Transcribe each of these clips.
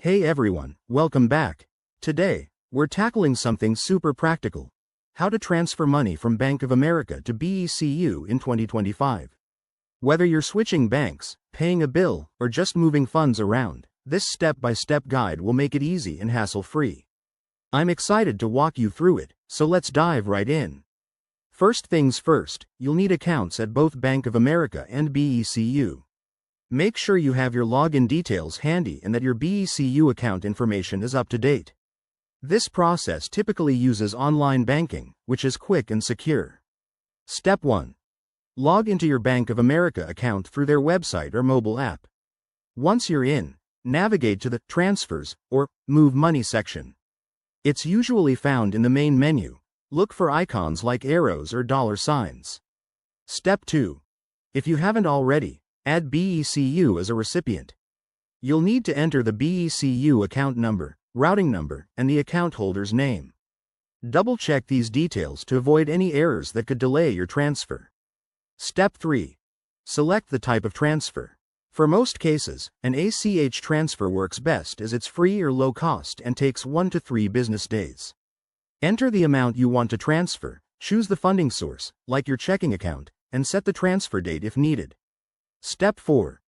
Hey everyone, welcome back. Today, we're tackling something super practical. How to transfer money from Bank of America to BECU in 2025. Whether you're switching banks, paying a bill, or just moving funds around, this step-by-step guide will make it easy and hassle-free. I'm excited to walk you through it, so let's dive right in. First things first, you'll need accounts at both Bank of America and BECU. Make sure you have your login details handy and that your BECU account information is up to date. This process typically uses online banking, which is quick and secure. Step 1. Log into your Bank of America account through their website or mobile app. Once you're in, navigate to the Transfers or Move Money section. It's usually found in the main menu. Look for icons like arrows or dollar signs. Step 2. If you haven't already, add BECU as a recipient. You'll need to enter the BECU account number, routing number, and the account holder's name. Double-check these details to avoid any errors that could delay your transfer. Step 3. Select the type of transfer. For most cases, an ACH transfer works best as it's free or low cost and takes 1 to 3 business days. Enter the amount you want to transfer, choose the funding source, like your checking account, and set the transfer date if needed. Step 4.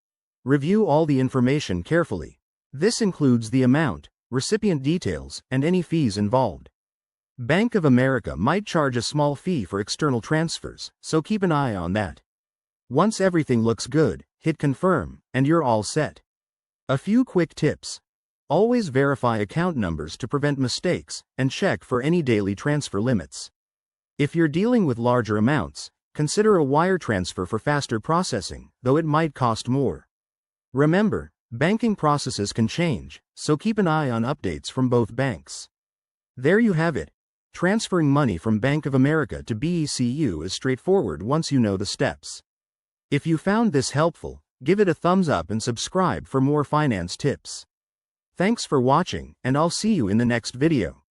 Review all the information carefully. This includes the amount, recipient details, and any fees involved. Bank of America might charge a small fee for external transfers, so keep an eye on that. Once everything looks good, hit confirm, and you're all set. A few quick tips. Always verify account numbers to prevent mistakes, and check for any daily transfer limits. If you're dealing with larger amounts, consider a wire transfer for faster processing, though it might cost more. Remember, banking processes can change, so keep an eye on updates from both banks. There you have it. Transferring money from Bank of America to BECU is straightforward once you know the steps. If you found this helpful, give it a thumbs up and subscribe for more finance tips. Thanks for watching, and I'll see you in the next video.